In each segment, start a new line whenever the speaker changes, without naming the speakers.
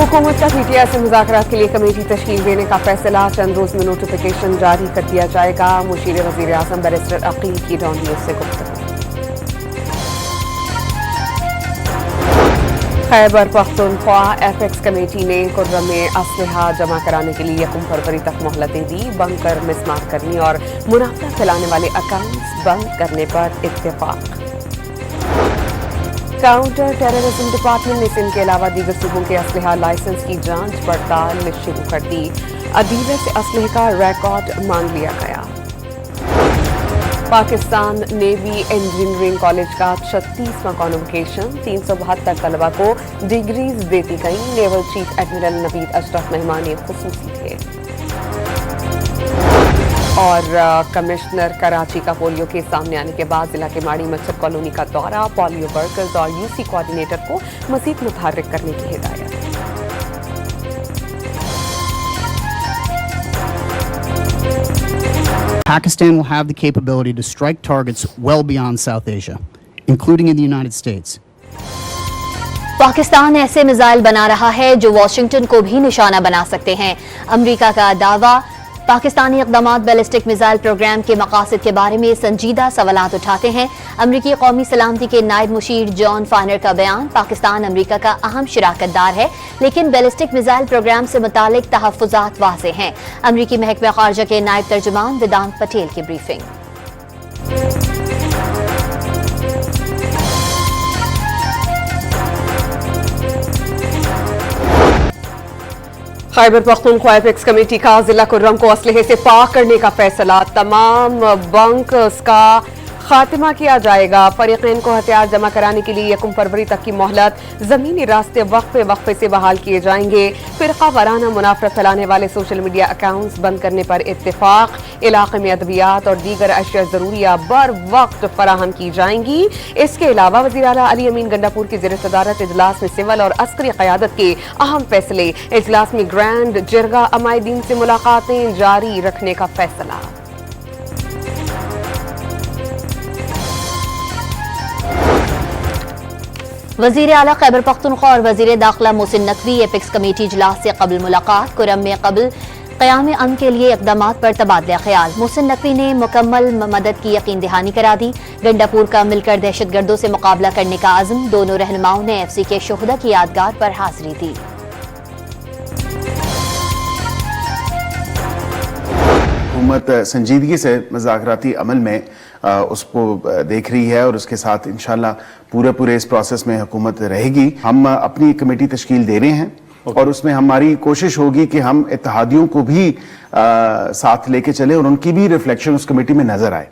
हुकूमत का पीटीआई से मुज़ाकरात के लिए कमेटी तश्कील देने का फैसला, चंद रोज में नोटिफिकेशन जारी कर दिया जाएगा। मुशीर वज़ीर आज़म बैरिस्टर अकील की डॉन न्यूज़ से गुफ्तगू। खैबर पख्तूनख्वा एपेक्स कमेटी ने कुर्रम में असलहा जमा कराने के लिए 1 फरवरी तक मोहलतें दी। बंकर मिसमार करने और मुनाफा फैलाने वाले अकाउंट्स बंद करने पर इत्तेफाक। काउंटर टेररिज्म डिपार्टमेंट ने सिंध के अलावा दीगर सूबों के असलहा लाइसेंस की जांच पड़ताल शुरू कर दी। डीलर से असलहे का रिकॉर्ड मांग लिया गया। पाकिस्तान नेवी इंजीनियरिंग कॉलेज का 36वां कॉन्वोकेशन, 372 तलबा को डिग्रीज देती गई। Naval chief admiral Naveed Ashraf मेहमान खुसूसी थे। और कमिश्नर कराची का पोलियो के सामने आने के बाद जिला के माड़ी मच्छर कॉलोनी का दौरा, पोलियो वर्कर्स और यूसी कोऑर्डिनेटर को मजीद मुतहर्रिक करने की हिदायत।
Pakistan will have the capability to strike targets well beyond South Asia, including in the United States.
Pakistan ऐसे मिसाइल बना रहा है जो वाशिंगटन को भी निशाना बना सकते हैं। अमेरिका का दावा। पाकिस्तानी इक़दामात बैलिस्टिक मिसाइल प्रोग्राम के मकासद के बारे में संजीदा सवालात उठाते हैं। अमरीकी कौमी सलामती के नायब मुशीर जॉन फाइनर का बयान, पाकिस्तान अमरीका का अहम शराकतदार है, लेकिन बैलिस्टिक मिसाइल प्रोग्राम से मुतालिक तहफ़्फ़ुज़ात वाज़ेह हैं। अमरीकी महकमा ख़ारजा के नायब तर्जुमान वेदांत पटेल की briefing.
Khyber Pakhtunkhwa apex committee का जिला कुर्रम को असलहे से पाक करने का फैसला, तमाम बंकर्स का खात्मा किया जाएगा। फरीकैन को हथियार जमा कराने के लिए 1 फरवरी तक की मोहलत, जमीनी रास्ते वक्फे से बहाल किए जाएंगे। फिरका वाराना मुनाफरत फैलाने वाले सोशल मीडिया अकाउंट्स बंद करने पर इत्तेफाक। इलाके में अद्वियात और दीगर अशिया जरूरिया बर वक्त फराहम की जाएंगी। इसके अलावा वज़ीर आला अली अमीन गंडापुर की ज़ेर सदारत इजलास में सिविल और अस्करी क़यादत के अहम फैसले। इजलास में ग्रैंड जिरगा अमायदीन से मुलाकातें जारी रखने का फैसला।
वज़ीर आला खैबर पख्तूनख्वा और वज़ीर दाखिला मोहसिन नकवी एपेक्स कमेटी इजलास से कबल मुलाकात। कुर्रम में कबल क़याम अमन के लिए इक़दामात पर तबादला ख्याल। मोहसिन नकवी ने मुकम्मल मदद की यकीन दहानी करा दी। गंडापुर का मिलकर दहशतगर्दों से मुकाबला करने का अज़्म। दोनों रहनुमाओं ने FC के शोहदा की यादगार पर हाज़िरी दी।
हुकूमत संजीदगी से मुज़ाकराती अमल में उसको देख रही है और उसके साथ इंशाल्लाह पूरे इस प्रोसेस में हुकूमत रहेगी। हम अपनी कमेटी तश्कील दे रहे हैं और उसमें हमारी कोशिश होगी कि हम इत्तेहादियों को भी साथ लेके चले और उनकी भी रिफ्लेक्शन उस कमेटी में नजर आए।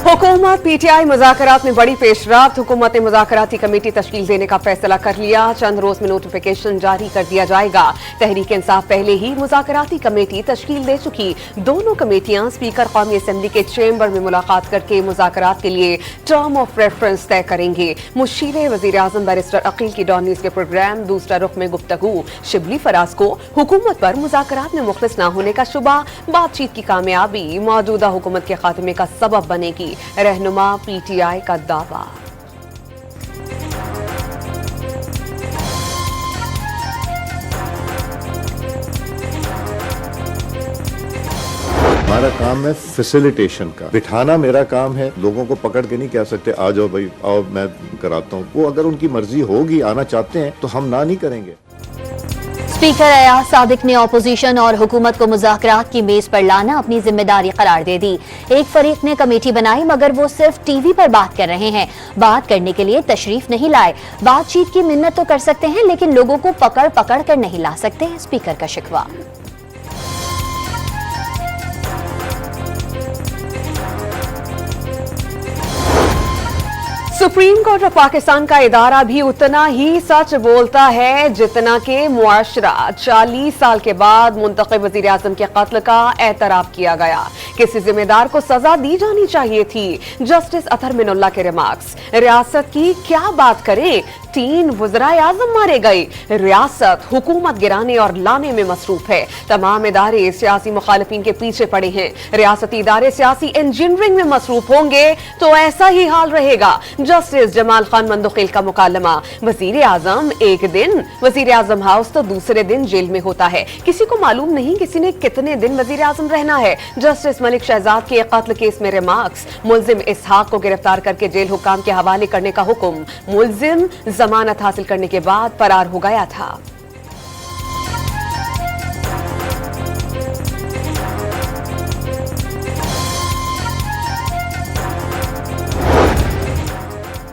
हुकूमत पीटीआई मुज़ाकरात में बड़ी पेशरफ्त। हुकूमत ने मुज़ाकराती कमेटी तश्कील देने का फैसला कर लिया। चंद रोज में नोटिफिकेशन जारी कर दिया जाएगा। तहरीक इंसाफ पहले ही मुज़ाकराती कमेटी तश्कील दे चुकी। दोनों कमेटियां स्पीकर कौमी असम्बली के चेंबर में मुलाकात करके मुज़ाकरात के लिए टर्म ऑफ रेफरेंस तय करेंगे। मुशीर वज़ीर आज़म बैरिस्टर अकील की डॉन न्यूज़ के प्रोग्राम दूसरा रुख में गुफ्तगू। शिबली फराज को हुकूमत पर मुज़ाकरात में मुखलिस न होने का शुबा। बातचीत की कामयाबी मौजूदा हुकूमत के खात्मे का सबब बनेगी। रहनुमा पीटीआई का दावा।
हमारा काम है फैसिलिटेशन का, बिठाना मेरा काम है। लोगों को पकड़ के नहीं कह सकते आ जाओ भाई आओ मैं कराता हूँ। वो अगर उनकी मर्जी होगी आना चाहते हैं तो हम ना नहीं करेंगे।
स्पीकर अयाज सादिक ने अपोजिशन और हुकूमत को मुज़ाकरात की मेज पर लाना अपनी जिम्मेदारी करार दे दी। एक फरीक ने कमेटी बनाई मगर वो सिर्फ टीवी पर बात कर रहे हैं, बात करने के लिए तशरीफ नहीं लाए। बातचीत की मिन्नत तो कर सकते हैं लेकिन लोगों को पकड़ कर नहीं ला सकते। स्पीकर का शिकवा।
सुप्रीम कोर्ट ऑफ पाकिस्तान का इदारा भी उतना ही सच बोलता है जितना के मुआशरा। 40 साल के बाद मुंतखब वज़ीर आज़म के कत्ल का एतराफ किया गया। किसी जिम्मेदार को सजा दी जानी चाहिए थी। जस्टिस अतहर मिनुल्लाह के रिमार्क्स। रियासत की क्या बात करें, 3 वज़राए आज़म मारे गए। रियासत हुकूमत गिराने और लाने में मसरूफ है। तमाम इदारे सियासी मुखालिफिन के पीछे पड़े हैं। रियासती इदारे सियासी इंजीनियरिंग में मसरूफ होंगे तो ऐसा ही हाल रहेगा। जस्टिस जमाल खान मंदोखिल का मुकालमा। वजीर आजम एक दिन वजीर आजम हाउस तो दूसरे दिन जेल में होता है। किसी को मालूम नहीं किसी ने कितने दिन वजीर आजम रहना है। जस्टिस मलिक शहजाद के कत्ल केस में रिमार्क्स। मुलजिम इसहाक को गिरफ्तार करके जेल हुक्काम के हवाले करने का हुक्म। मुलजिम जमानत हासिल करने के बाद फरार हो गया था।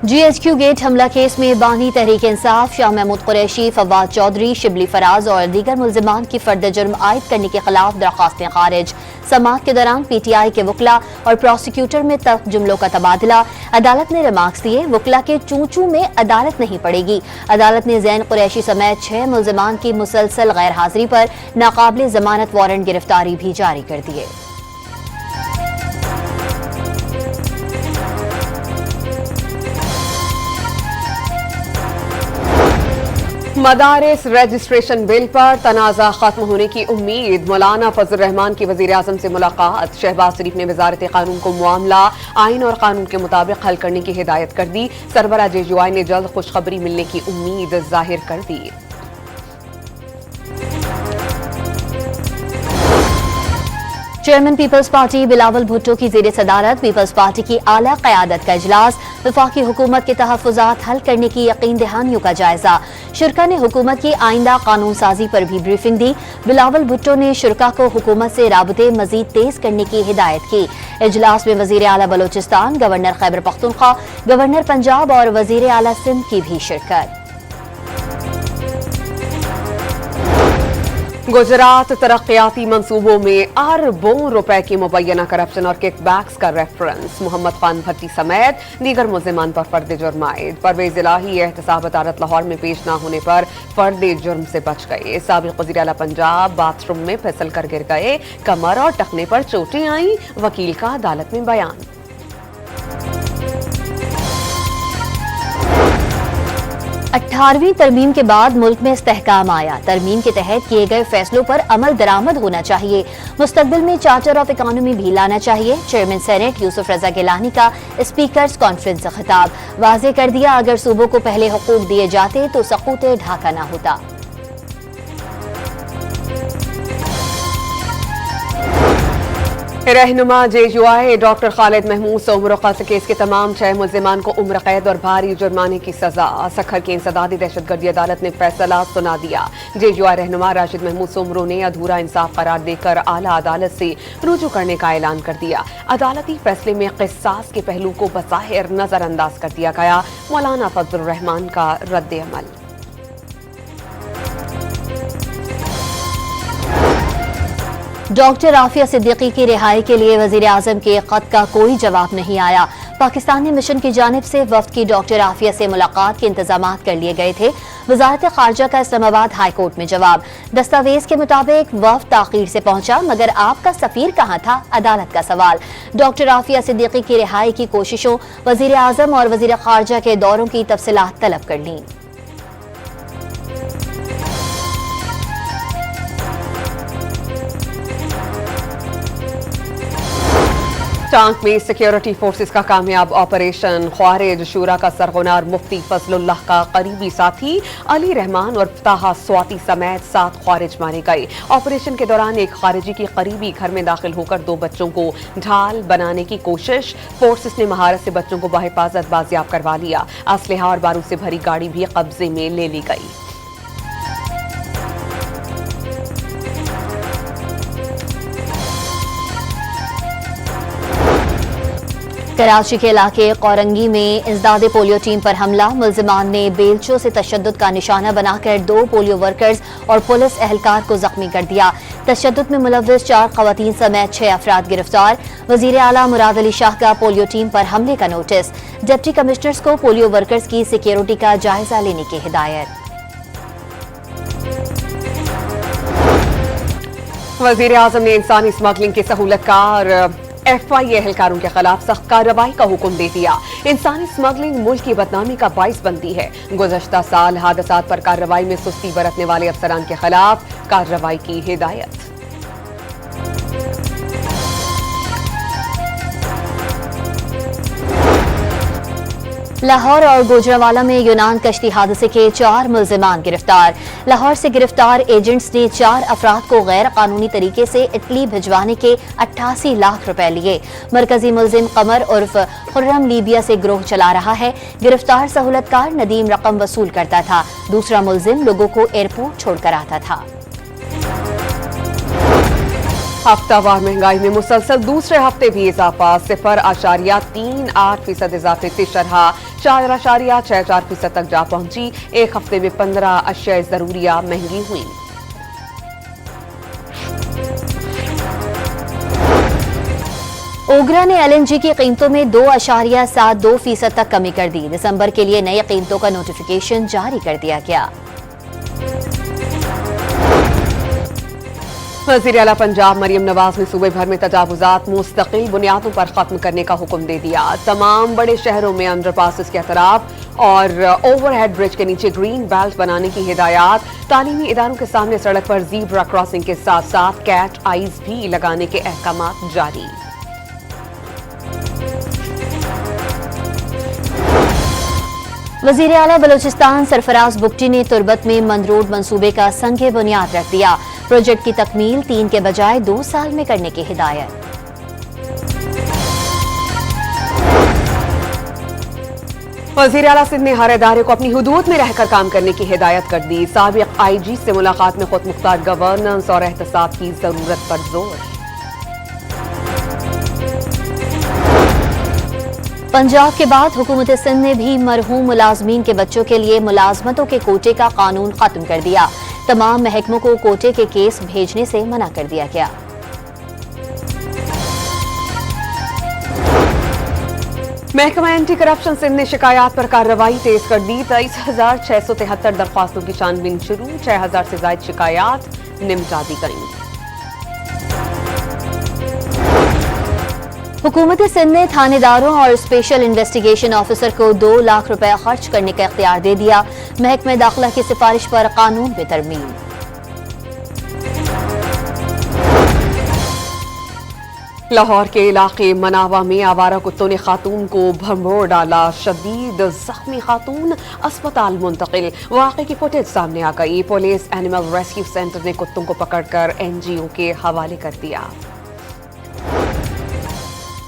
GHQ गेट हमला केस में बानी तहरीक इंसाफ शाह महमूद कुरैशी, फवाद चौधरी, शिबली फराज और दीगर मुल्जिमान की फर्द जुर्म आयद करने के खिलाफ दरख्वास्तें खारिज। समाअत के दौरान PTI के वकला और प्रोसिक्यूटर में तल्ख जुमलों का तबादला। अदालत ने रिमार्क्स दिए, वकला के चूं-चूं में अदालत नहीं पड़ेगी। अदालत ने ज़ैन कुरैशी समेत 6 मुल्जिमान की मुसलसल गैर हाजिरी पर नाकाबिल जमानत वारंट गिरफ्तारी भी जारी कर दिए।
मदारिस रजिस्ट्रेशन बिल पर तनाज़ा खत्म होने की उम्मीद। मौलाना फजल रहमान की वजीर आजम से मुलाकात। शहबाज शरीफ ने वजारत कानून को मामला आइन और कानून के मुताबिक हल करने की हिदायत कर दी। सरबराह JUI ने जल्द खुशखबरी मिलने की उम्मीद जाहिर कर दी।
Chairman people's party Bilawal Bhutto की ज़ेर सदारत पीपल्स पार्टी की आला क़यादत का इजलास। वफाकी हुकूमत के तहफ़्फ़ुज़ात हल करने की यकीन दहानियों का जायजा। शुरा ने हुकूमत की आइंदा कानून साजी पर भी ब्रीफिंग दी। बिलावल भुट्टो ने शुरा को हुकूमत से राबते मजीद तेज करने की हिदायत की। इजलास में वज़ीर आला बलोचिस्तान, गवर्नर खैबर पख्तूनख्वा, गवर्नर पंजाब और वज़ीर आला सिंध की भी शिरकत।
गुजरात तरक्याती मंसूबों में अरबों रुपए की मुबैना करप्शन और किकबैक्स का रेफरेंस। मोहम्मद खान भट्टी समेत दीगर मुल्जिमान पर फर्द जुर्म आयद। परवेज इलाही एहतसाब अदालत लाहौर में पेश न होने पर फर्द जुर्म से बच गए। साबिक वज़ीर आला पंजाब बाथरूम में फिसल कर गिर गए, कमर और टखने पर चोटें आईं। वकील का अदालत में बयान।
18वीं तरमीम के बाद मुल्क में इस्तेहकाम आया। तरमीम के तहत किए गए फैसलों पर अमल दरामद होना चाहिए। मुस्तकबिल में चार्टर ऑफ इकोनॉमी भी लाना चाहिए। चेयरमैन सेनेट यूसुफ रजा गिलानी का स्पीकर्स कॉन्फ्रेंस से खिताब। वाज़ेह कर दिया, अगर सूबों को पहले हुकूक दिए जाते तो सकूत ढाका न होता।
रहनुमा JUI डॉक्टर खालिद महमूद से उम्र कत्ल केस के तमाम 6 मुल्जिमान को उम्र कैद और भारी जुर्माने की सजा। सखर की इंसदादी दहशतगर्दी अदालत ने फैसला सुना दिया। JUI रहनुमा राशिद महमूद सोमरो ने अधूरा इंसाफ करार देकर आला अदालत से रुजू करने का ऐलान कर दिया। अदालती फैसले में क़िसास के पहलू को बज़ाहिर नजरअंदाज कर दिया गया। मौलाना फजल रहमान का रद्द अमल।
डॉक्टर आफिया सिद्दीकी की रिहाई के लिए वजीर आजम के खत का कोई जवाब नहीं आया। पाकिस्तानी मिशन की जानिब से वफ्द की डॉक्टर आफिया से मुलाकात के इंतजाम कर लिए गए थे। वजारत खारजा का इस्लामाबाद हाई कोर्ट में जवाब। दस्तावेज के मुताबिक वफ्द ताखीर से पहुंचा, मगर आपका सफीर कहां था? अदालत का सवाल। डॉक्टर आफिया सिद्दीकी की रिहाई की कोशिशों, वजीर आजम और वजीर खारजा के दौरों की तफसीलात तलब कर ली।
टांक में सिक्योरिटी फोर्सेस का कामयाब ऑपरेशन। ख्वारिज शूरा का सरगुनार मुफ्ती फजलुल्लाह का करीबी साथी अली रहमान और ताहा स्वाति समेत 7 ख्वारिज मारे गए। ऑपरेशन के दौरान एक खारिजी की करीबी घर में दाखिल होकर 2 बच्चों को ढाल बनाने की कोशिश। फोर्सेस ने महारत से बच्चों को बाहिफाजत बाजियाब करवा लिया। असलहा और बारूद से भरी गाड़ी भी कब्जे में ले ली गई।
कराची के इलाके कौरंगी में इंसदादे पोलियो टीम पर हमला। मुल्जिमान ने बेलचों से तशद्दुद का निशाना बनाकर 2 पोलियो वर्कर्स और पुलिस एहलकार को जख्मी कर दिया। तशद्दुद में मुलव्विस 4 खवातीन समेत 6 अफराद गिरफ्तार। वजीर आला मुराद अली शाह का पोलियो टीम पर हमले का नोटिस। डिप्टी कमिश्नर्स को पोलियो वर्कर्स की सिक्योरिटी का जायजा लेने की हिदायत।
वजीर आजम ने इंसानी स्मगलिंग के सहूलतकार FI एहलकारों के खिलाफ सख्त कार्रवाई का हुक्म दे दिया। इंसानी स्मगलिंग मुल्क की बदनामी का बाइस बनती है। गुज़श्ता साल हादसात पर कार्रवाई में सुस्ती बरतने वाले अफसरान के खिलाफ कार्रवाई की हिदायत।
लाहौर और गुजरांवाला में यूनान कश्ती हादसे के 4 मुल्जिमान गिरफ्तार। लाहौर से गिरफ्तार एजेंट्स ने 4 अफराद को गैर कानूनी तरीके से इटली भिजवाने के 88 लाख रुपए लिए। मरकजी मुल्जिम कमर उर्फ खुर्रम लीबिया से गिरोह चला रहा है। गिरफ्तार सहूलतकार नदीम रकम वसूल करता था। दूसरा मुल्जिम लोगों को एयरपोर्ट छोड़कर आता था।
हफ्तावार महंगाई में मुसलसल दूसरे हफ्ते भी इजाफा। 0.38% इजाफे से शरह 4.64% तक जा पहुंची। एक हफ्ते में 15 अशिया जरूरिया महंगी हुई।
ओगरा ने LNG की कीमतों में 2.72% तक कमी कर दी। दिसंबर के लिए नई कीमतों का नोटिफिकेशन जारी कर दिया गया।
वज़ीर आला पंजाब मरियम नवाज ने सूबे भर में तजावुजात मुस्तकिल बुनियादों पर खत्म करने का हुक्म दे दिया। तमाम बड़े शहरों में अंडरपासेस के अतराफ और ओवरहेड ब्रिज के नीचे ग्रीन बेल्ट बनाने की हिदायत। तालीमी इदारों के सामने सड़क पर ज़ीब्रा क्रॉसिंग के साथ साथ कैट आइज भी लगाने के अहकामात जारी।
वज़ीर आला बलूचिस्तान सरफराज बुगटी ने तुर्बत में मंदरोड मंसूबे का संगे बुनियाद रख दिया। प्रोजेक्ट की तकमील 3 के बजाय 2 साल में करने की हिदायत।
वज़ीर आला सिंध ने हर इदारे को अपनी हुदूद में रहकर काम करने की हिदायत कर दी। साबिक IG से मुलाकात में खुद मुख्तार गवर्नेंस और एहतसाब की जरूरत पर जोर।
पंजाब के बाद हुकूमत सिंध ने भी मरहूम मुलाजमीन के बच्चों के लिए मुलाजमतों के कोटे का कानून खत्म कर दिया। तमाम महकमों को कोटे के केस भेजने से मना कर दिया गया।
महकमा एंटी करप्शन सिंध ने शिकायत पर कार्रवाई तेज कर दी। 23,673 दरख्वास्तों की छानबीन शुरू। 6,000 से ज्यादा शिकायत निपटा दी गईं।
हुकूमत सिंध ने थानेदारों और स्पेशल इन्वेस्टिगेशन ऑफिसर को 2 लाख रुपए खर्च करने का इख्तियार दे दिया। महकमे दाखिला की सिफारिश पर कानून में तरमीम।
लाहौर के इलाके मनावा में आवारा कुत्तों ने खातून को भरमोड़ डाला। शदीद जख्मी खातून अस्पताल मुंतकिल। वाक़े की फुटेज सामने आ गई। पुलिस एनिमल रेस्क्यू सेंटर ने कुत्तों को पकड़कर NGO के हवाले कर दिया।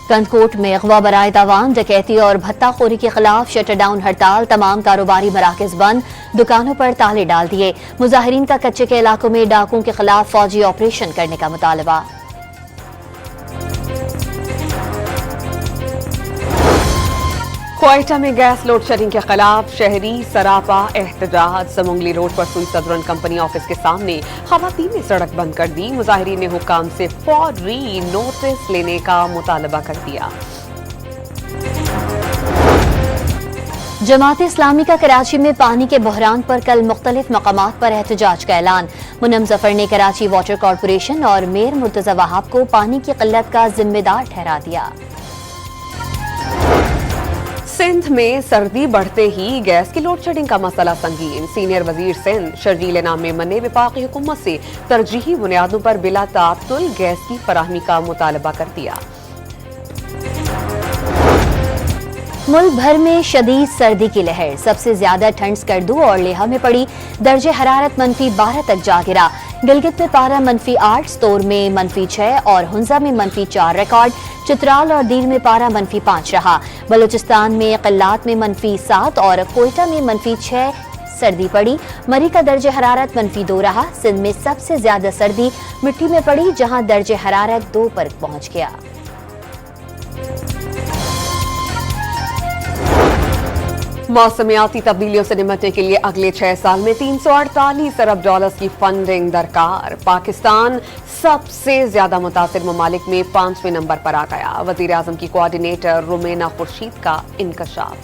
कंदकोट में अगवा बराए तावान, डकैती और भत्ताखोरी के खिलाफ शटर डाउन हड़ताल। तमाम कारोबारी मराकज बंद, दुकानों पर ताले डाल दिए। मुजाहिरीन का कच्चे के इलाकों में डाकुओं के खिलाफ फौजी ऑपरेशन करने का मुतालबा।
क्वेटा में गैस लोड शेडिंग के खिलाफ शहरी सरापा एहतजाज। समंगली रोड पर सुई सदरन कंपनी ऑफिस के सामने खवातीन ने सड़क बंद कर दी। मुजाहिरीन ने हुक्काम से फौरी नोटिस लेने का मुतालबा कर दिया।
जमात इस्लामी का कराची में पानी के बहरान पर कल मुख्तलिफ मकामात पर एहतजाज का ऐलान। मुनम जफर ने कराची वाटर कॉरपोरेशन और मेयर मुर्तजा वहाब को पानी की किल्लत का जिम्मेदार ठहरा दिया।
सिंध में सर्दी बढ़ते ही गैस की लोड शेडिंग का मसला संगीन। सीनियर वजीर सिंध शर्जील इनाम मेमन ने वफाकी हुकूमत से तरजीही बुनियादों पर बिला ताअत्तुल गैस की फराहमी का मुतालबा कर दिया।
मुल्क भर में शदीद सर्दी की लहर। सबसे ज्यादा ठंड स्कर्दू और लेहा में पड़ी। दर्जे हरारत -12 तक जा गिरा। गिलगित में पारा -8, स्तोर में -6 और हुंजा में -4 रिकॉर्ड। चित्राल और दीर में पारा -5 रहा। बलूचिस्तान में क़िल्लात में -7 और कोयटा में -6 सर्दी पड़ी। मरी का दर्जे हरारत -2 रहा। सिंध में सबसे ज्यादा सर्दी मिट्टी में पड़ी, जहां दर्जे हरारत 2 पर पहुंच गया।
मौसमियाती तब्दीलियों से निपटने के लिए अगले 6 साल में $348 अरब की फंडिंग दरकार। पाकिस्तान सबसे ज्यादा मुतासिर ममालिक में 5वें नंबर पर आ गया। वजीर आजम की कोऑर्डिनेटर रुमेना खुर्शीद का इंकशाफ।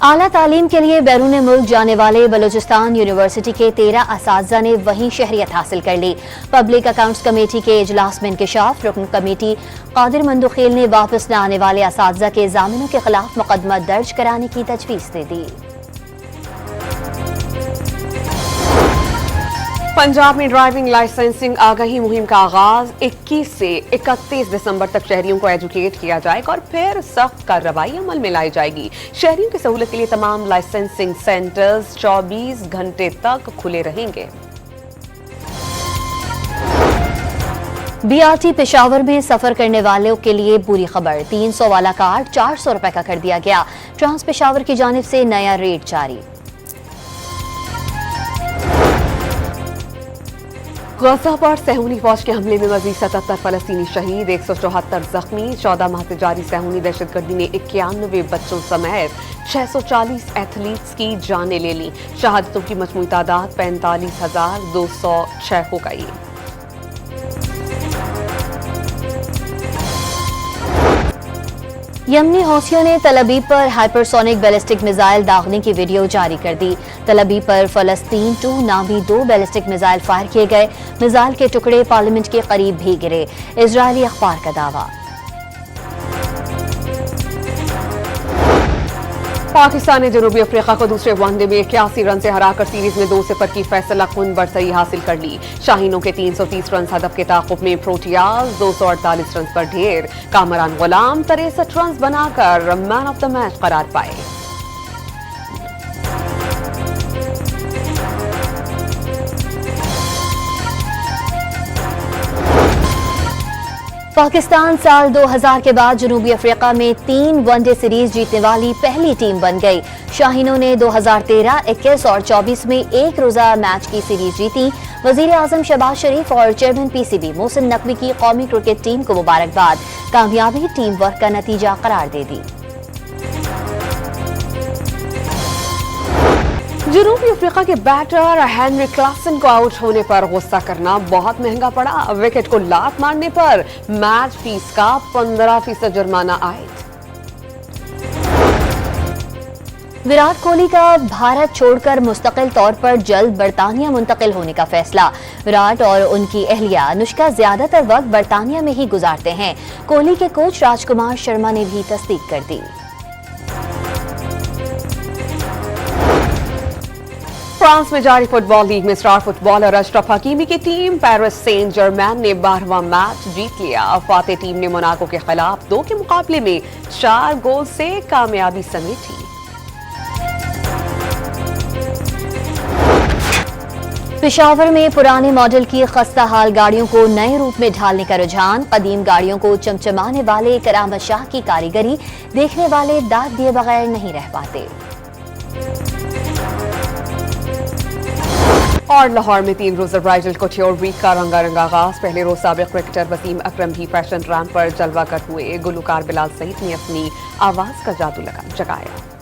आला तालीम के लिए बैरून मुल्क जाने वाले बलूचिस्तान यूनिवर्सिटी के 13 असातिज़ा ने वहीं शहरियत हासिल कर ली। पब्लिक अकाउंट्स कमेटी के इजलास में इंकशाफ। रुकन कमेटी कादिर मंदुखेल ने वापस न आने वाले असातिज़ा के जामिनों के खिलाफ मुकदमा दर्ज कराने की तजवीज़ दे दी।
पंजाब में ड्राइविंग लाइसेंसिंग आगाही मुहिम का आगाज 21 से 31 दिसंबर तक शहरियों को एजुकेट किया जाएगा और फिर सख्त कार्रवाई अमल में लाई जाएगी। शहरियों की सहूलत के लिए तमाम लाइसेंसिंग सेंटर्स 24 घंटे तक खुले रहेंगे।
बीआरटी पेशावर में सफर करने वालों के लिए बुरी खबर, 300 वाला कार्ड 400 रुपए का कर दिया गया। ट्रांस पेशावर की जानिब से नया रेट जारी।
गजा पर सहूनी फौज के हमले में मजीद 77 फलस्तीनी शहीद, 174 जख्मी। 14 माह से जारी सहूनी दहशतगर्दी ने 91 बच्चों समेत 640 एथलीट्स की जानें ले ली। शहादतों की मजमूई तादाद 45,206 हो गई।
यमनी हौसियों ने तल अबीब पर हाइपरसोनिक बैलिस्टिक मिसाइल दागने की वीडियो जारी कर दी। तल अबीब पर फलस्तीन 2 नामी 2 बैलिस्टिक मिसाइल फायर किए गए। मिसाइल के टुकड़े पार्लियामेंट के करीब भी गिरे। इजरायली अखबार का दावा।
पाकिस्तान ने जनूबी अफ्रीका को दूसरे वनडे में 81 रन से हराकर सीरीज में 2-0 की फैसला कुन बरतरी हासिल कर ली। शाहीनों के 330 रन हदफ के ताक़ुब में प्रोटियाज 248 रन पर ढेर। कामरान गुलाम 63 रन बनाकर मैन ऑफ द मैच करार पाए।
पाकिस्तान साल 2000 के बाद जनूबी अफ्रीका में 3 वनडे सीरीज जीतने वाली पहली टीम बन गई। शाहीनों ने 2013, 21 और 24 में एक रोजा मैच की सीरीज जीती। वजीर आजम शहबाज शरीफ और चेयरमैन पीसीबी मोहसिन नकवी की कौमी क्रिकेट टीम को मुबारकबाद। कामयाबी टीम वर्क का नतीजा करार दे दी।
जनूबी अफ्रीका के बैटर हेनरी क्लासन को आउट होने पर गुस्सा करना बहुत महंगा पड़ा। विकेट को लात मारने पर मैच फीस का 15% जुर्माना आयद।
विराट कोहली का भारत छोड़कर मुस्तकिल तौर पर जल्द बरतानिया मुंतकिल होने का फैसला। विराट और उनकी अहलिया अनुष्का ज्यादातर वक्त बरतानिया में ही गुजारते हैं। कोहली के कोच राजकुमार शर्मा ने भी तस्दीक कर दी।
फ्रांस में जारी फुटबॉल लीग में स्टार फुटबॉलर अशरफ हकीमी की टीम पेरिस सेंट जर्मैन ने 12वां मैच जीत लिया। फातेह टीम ने मोनाको के खिलाफ 2 के मुकाबले में 4 गोल से कामयाबी समेटी।
पेशावर में पुराने मॉडल की खस्ता हाल गाड़ियों को नए रूप में ढालने का रुझान। कदीम गाड़ियों को चमचमाने वाले करामत शाह की कारीगरी देखने वाले दाद दिए बगैर नहीं रह पाते।
और लाहौर में 3 रोजा ब्राइडल कुट्योर वीक का रंगारंग आगाज। पहले रोज साबिक क्रिकेटर वसीम अकरम भी फैशन रैंप पर जलवा कर हुए। गुलकार बिलाल सईद ने अपनी आवाज का जादू जगाया।